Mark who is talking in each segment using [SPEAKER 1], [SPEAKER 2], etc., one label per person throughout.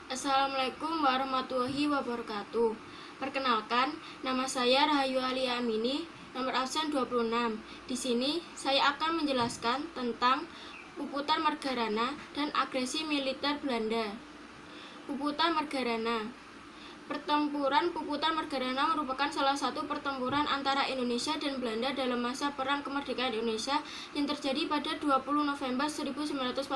[SPEAKER 1] Assalamualaikum warahmatullahi wabarakatuh. Perkenalkan, nama saya Rahayu Ali Amini, nomor absen 26. Di sini saya akan menjelaskan tentang Puputan Margarana dan agresi militer Belanda. Puputan Margarana. Pertempuran Puputan Margarana merupakan salah satu pertempuran antara Indonesia dan Belanda dalam masa Perang Kemerdekaan Indonesia yang terjadi pada 20 November 1946.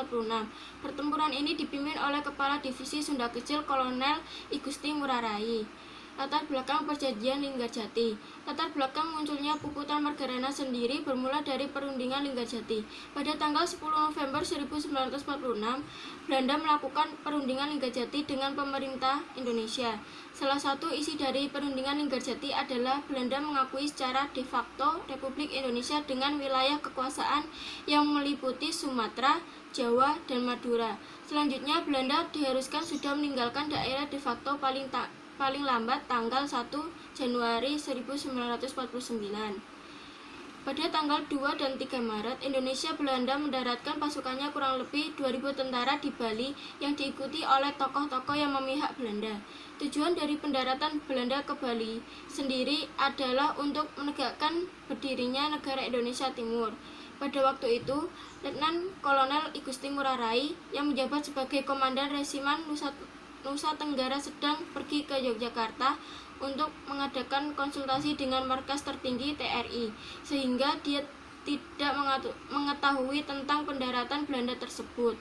[SPEAKER 1] Pertempuran ini dipimpin oleh Kepala Divisi Sunda Kecil Kolonel I Gusti Ngurah Rai. Latar belakang perjanjian Linggarjati. Latar belakang munculnya Puputan Margarana sendiri bermula dari perundingan Linggarjati. Pada tanggal 10 November 1946, Belanda melakukan perundingan Linggarjati dengan pemerintah Indonesia. Salah satu isi dari perundingan Linggarjati adalah Belanda mengakui secara de facto Republik Indonesia dengan wilayah kekuasaan yang meliputi Sumatera, Jawa, dan Madura. Selanjutnya, Belanda diharuskan sudah meninggalkan daerah de facto paling lambat tanggal 1 Januari 1949. Pada tanggal 2 dan 3 Maret, Indonesia Belanda mendaratkan pasukannya kurang lebih 2.000 tentara di Bali yang diikuti oleh tokoh-tokoh yang memihak Belanda. Tujuan dari pendaratan Belanda ke Bali sendiri adalah untuk menegakkan berdirinya negara Indonesia Timur. Pada waktu itu, Letnan Kolonel I Gusti Ngurah Rai yang menjabat sebagai Komandan Resimen Nusa Tenggara Sedang pergi ke Yogyakarta untuk mengadakan konsultasi dengan markas tertinggi TRI, sehingga dia tidak mengetahui tentang pendaratan Belanda tersebut.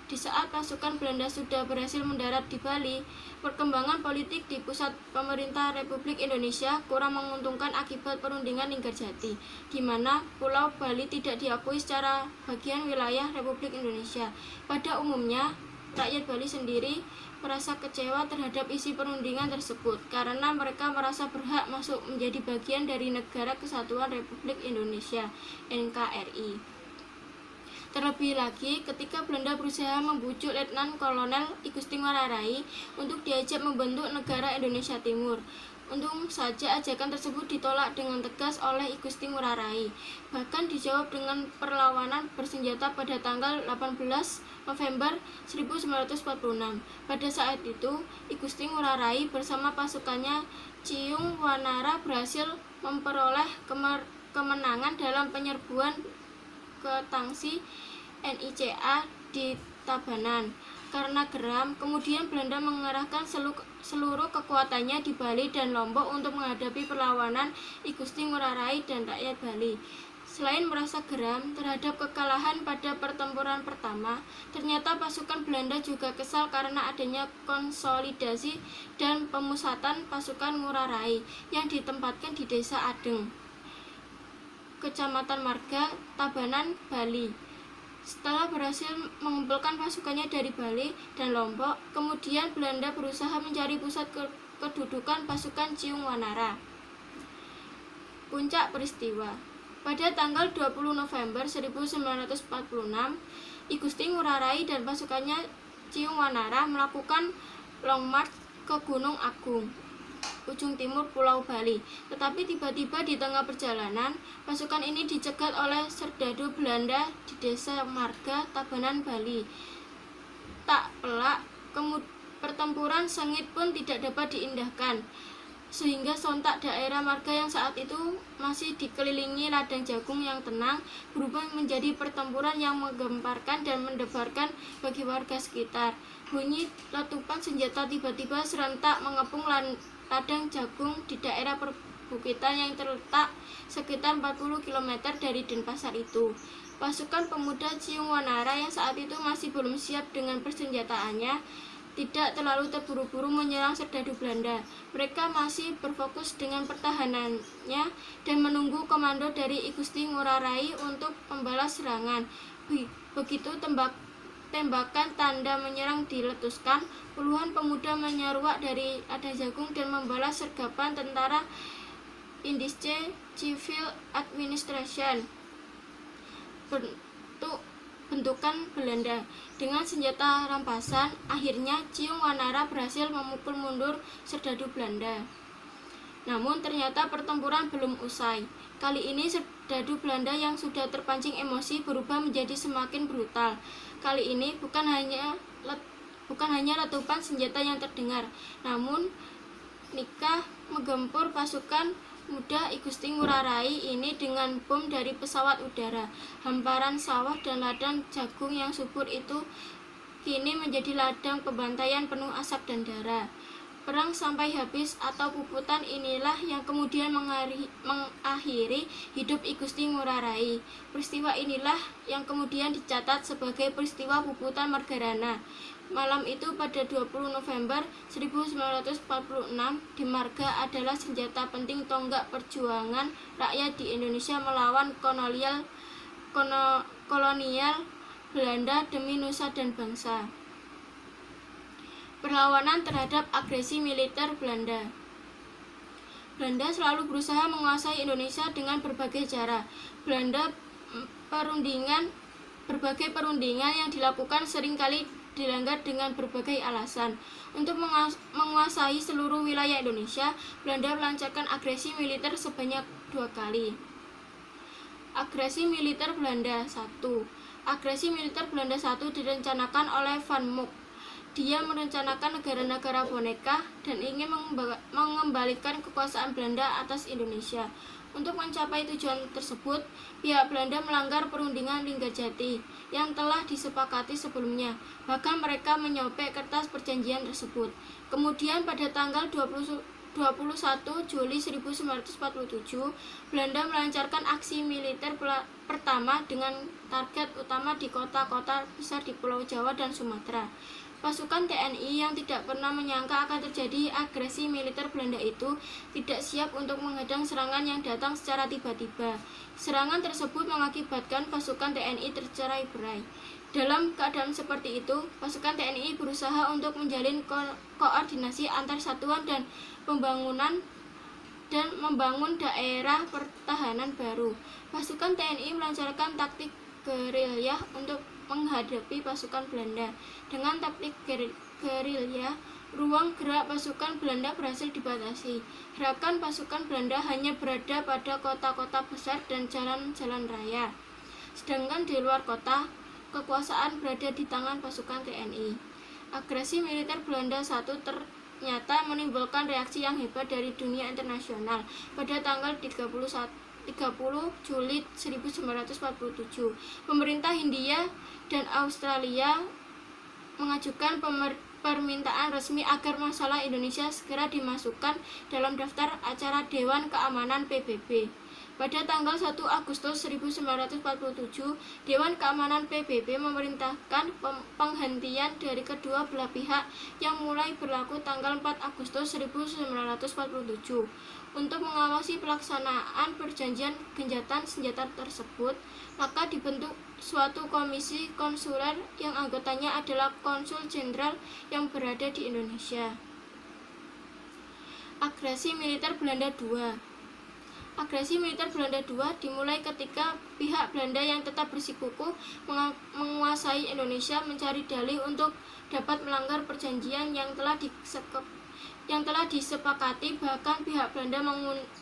[SPEAKER 1] Di saat pasukan Belanda sudah berhasil mendarat di Bali, perkembangan politik di pusat pemerintah Republik Indonesia kurang menguntungkan akibat perundingan Linggarjati, di mana Pulau Bali tidak diakui secara bagian wilayah Republik Indonesia. Pada umumnya, rakyat Bali sendiri merasa kecewa terhadap isi perundingan tersebut karena mereka merasa berhak masuk menjadi bagian dari Negara Kesatuan Republik Indonesia (NKRI). Terlebih lagi, ketika Belanda berusaha membujuk Letnan Kolonel I Gusti Ngurah Rai untuk diajak membentuk negara Indonesia Timur. Untung saja ajakan tersebut ditolak dengan tegas oleh I Gusti Ngurah Rai. Bahkan dijawab dengan perlawanan bersenjata pada tanggal 18 November 1946. Pada saat itu, I Gusti Ngurah Rai bersama pasukannya Ciung Wanara berhasil memperoleh kemenangan dalam penyerbuan ke Tangsi NICA di Tabanan. Karena geram, kemudian Belanda mengerahkan seluruh kekuatannya di Bali dan Lombok untuk menghadapi perlawanan I Gusti Ngurah Rai dan rakyat Bali. Selain merasa geram terhadap kekalahan pada pertempuran pertama, ternyata pasukan Belanda juga kesal karena adanya konsolidasi dan pemusatan pasukan Ngurah Rai yang ditempatkan di Desa Adeng, Kecamatan Marga, Tabanan, Bali. Setelah berhasil mengumpulkan pasukannya dari Bali dan Lombok, kemudian Belanda berusaha mencari pusat kedudukan pasukan Ciung Wanara. Puncak peristiwa. Pada tanggal 20 November 1946, I Gusti Ngurah Rai dan pasukannya Ciung Wanara melakukan long march ke Gunung Agung, ujung timur Pulau Bali. Tetapi tiba-tiba di tengah perjalanan, pasukan ini dicegat oleh serdadu Belanda di Desa Marga, Tabanan, Bali. Tak pelak, pertempuran sengit pun tidak dapat diindahkan, sehingga sontak daerah Marga yang saat itu masih dikelilingi ladang jagung yang tenang berubah menjadi pertempuran yang menggemparkan dan mendebarkan bagi warga sekitar. Bunyi letupan senjata tiba-tiba serentak mengepung ladang jagung di daerah perbukitan yang terletak sekitar 40 km dari Denpasar itu. Pasukan pemuda Ciung Wanara yang saat itu masih belum siap dengan persenjataannya tidak terlalu terburu-buru menyerang serdadu Belanda. Mereka masih berfokus dengan pertahanannya dan menunggu komando dari I Gusti Ngurah Rai untuk membalas serangan. Begitu tembakan tanda menyerang diletuskan, puluhan pemuda menyeruak dari ladang jagung dan membalas sergapan tentara Indische Civil Administration bentukan Belanda. Dengan senjata rampasan, akhirnya Ciung Wanara berhasil memukul mundur serdadu Belanda. Namun ternyata pertempuran belum usai. Kali ini serdadu Belanda yang sudah terpancing emosi berubah menjadi semakin brutal. Kali ini bukan hanya Bukan hanya letupan senjata yang terdengar, namun Nika menggempur pasukan muda I Gusti Ngurah Rai ini dengan bom dari pesawat udara. Hamparan sawah dan ladang jagung yang subur itu kini menjadi ladang pembantaian penuh asap dan darah. Perang sampai habis atau puputan inilah yang kemudian mengakhiri hidup I Gusti Ngurah Rai. Peristiwa inilah yang kemudian dicatat sebagai peristiwa puputan Margarana. Malam itu pada 20 November 1946 di Marga adalah senjata penting tonggak perjuangan rakyat di Indonesia melawan kolonial Belanda demi nusa dan bangsa. Perlawanan terhadap agresi militer Belanda. Belanda selalu berusaha menguasai Indonesia dengan berbagai cara. Berbagai perundingan yang dilakukan seringkali dilanggar dengan berbagai alasan. Untuk menguasai seluruh wilayah Indonesia, Belanda melancarkan agresi militer sebanyak 2 kali. Agresi militer Belanda 1. Agresi militer Belanda 1 direncanakan oleh Van Mook. Dia merencanakan negara-negara boneka dan ingin mengembalikan kekuasaan Belanda atas Indonesia. Untuk mencapai tujuan tersebut, pihak Belanda melanggar perundingan Linggarjati yang telah disepakati sebelumnya. Bahkan mereka menyobek kertas perjanjian tersebut. Kemudian pada tanggal 21 Juli 1947, Belanda melancarkan aksi militer pertama dengan target utama di kota-kota besar di Pulau Jawa dan Sumatera. Pasukan TNI yang tidak pernah menyangka akan terjadi agresi militer Belanda itu tidak siap untuk menghadang serangan yang datang secara tiba-tiba. Serangan tersebut mengakibatkan pasukan TNI tercerai-berai. Dalam keadaan seperti itu, pasukan TNI berusaha untuk menjalin koordinasi antar satuan dan membangun daerah pertahanan baru. Pasukan TNI melancarkan taktik gerilya untuk menghadapi pasukan Belanda. Dengan taktik gerilya, ruang gerak pasukan Belanda berhasil dibatasi. Gerakan pasukan Belanda hanya berada pada kota-kota besar dan jalan-jalan raya. Sedangkan di luar kota, kekuasaan berada di tangan pasukan TNI. Agresi militer Belanda 1 ternyata menimbulkan reaksi yang hebat dari dunia internasional. Pada tanggal 30 Juli 1947, pemerintah Hindia dan Australia mengajukan permintaan resmi agar masalah Indonesia segera dimasukkan dalam daftar acara Dewan Keamanan PBB. Pada tanggal 1 Agustus 1947, Dewan Keamanan PBB memerintahkan penghentian dari kedua belah pihak yang mulai berlaku tanggal 4 Agustus 1947. Untuk mengawasi pelaksanaan perjanjian gencatan senjata tersebut, maka dibentuk suatu komisi konsuler yang anggotanya adalah konsul jenderal yang berada di Indonesia. Agresi militer Belanda 2. Agresi militer Belanda 2 dimulai ketika pihak Belanda yang tetap bersikukuh menguasai Indonesia mencari dalih untuk dapat melanggar perjanjian yang telah disepakati. Bahkan pihak Belanda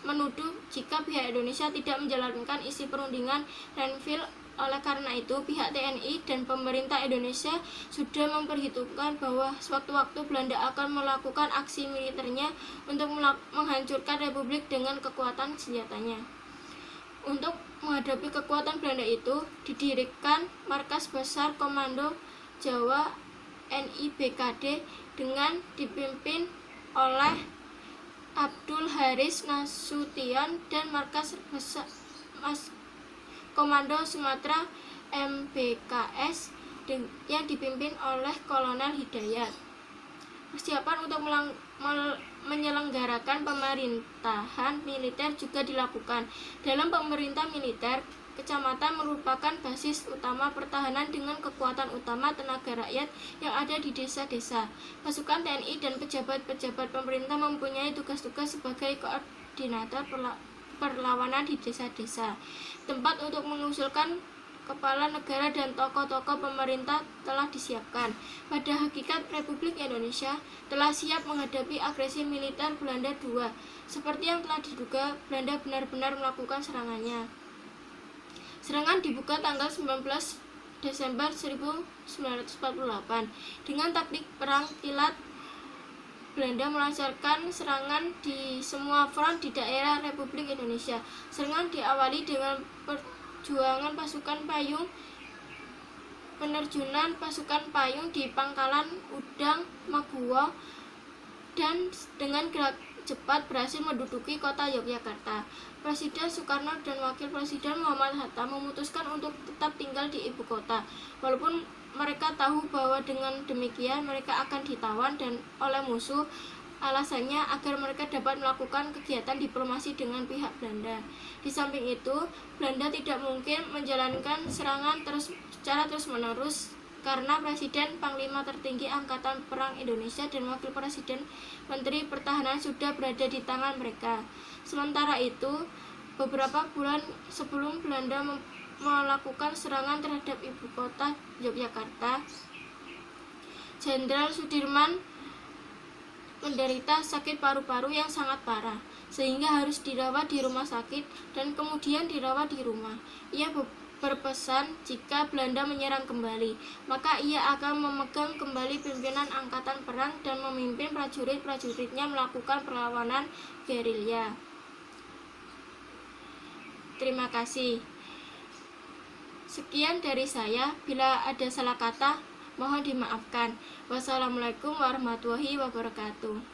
[SPEAKER 1] menuduh jika pihak Indonesia tidak menjalankan isi perundingan Renville. Oleh karena itu, pihak TNI dan pemerintah Indonesia sudah memperhitungkan bahwa sewaktu-waktu Belanda akan melakukan aksi militernya untuk menghancurkan Republik dengan kekuatan senjatanya. Untuk menghadapi kekuatan Belanda itu, didirikan Markas Besar Komando Jawa NIBKD dengan dipimpin oleh Abdul Haris Nasution dan Markas Besar Komando Sumatera MBKS yang dipimpin oleh Kolonel Hidayat. Persiapan untuk menyelenggarakan pemerintahan militer juga dilakukan. Dalam pemerintah militer, kecamatan merupakan basis utama pertahanan dengan kekuatan utama tenaga rakyat yang ada di desa-desa. Pasukan TNI dan pejabat-pejabat pemerintah mempunyai tugas-tugas sebagai koordinator perlawanan di desa-desa. Tempat untuk mengusulkan kepala negara dan tokoh-tokoh pemerintah telah disiapkan. Pada hakikat, Republik Indonesia telah siap menghadapi agresi militer Belanda 2. Seperti yang telah diduga, Belanda benar-benar melakukan serangannya. Serangan dibuka tanggal 19 Desember 1948. Dengan taktik perang kilat, Belanda melancarkan serangan di semua front di daerah Republik Indonesia. Serangan diawali dengan perjuangan pasukan payung, penerjunan pasukan payung di Pangkalan Udang, Maguwo, dan dengan gerak cepat berhasil menduduki kota Yogyakarta. Presiden Soekarno dan Wakil Presiden Muhammad Hatta memutuskan untuk tetap tinggal di ibu kota, walaupun mereka tahu bahwa dengan demikian mereka akan ditawan dan oleh musuh. Alasannya agar mereka dapat melakukan kegiatan diplomasi dengan pihak Belanda. Di samping itu, Belanda tidak mungkin menjalankan serangan secara terus-menerus karena Presiden, Panglima tertinggi Angkatan Perang Indonesia, dan Wakil Presiden Menteri Pertahanan sudah berada di tangan mereka. Sementara itu, beberapa bulan sebelum Belanda melakukan serangan terhadap ibu kota Yogyakarta, Jenderal Sudirman menderita sakit paru-paru yang sangat parah, sehingga harus dirawat di rumah sakit dan kemudian dirawat di rumah. Ia berpesan jika Belanda menyerang kembali, maka ia akan memegang kembali pimpinan angkatan perang dan memimpin prajurit-prajuritnya melakukan perlawanan gerilya. Terima kasih. Sekian dari saya. Bila ada salah kata, mohon dimaafkan. Wassalamualaikum warahmatullahi wabarakatuh.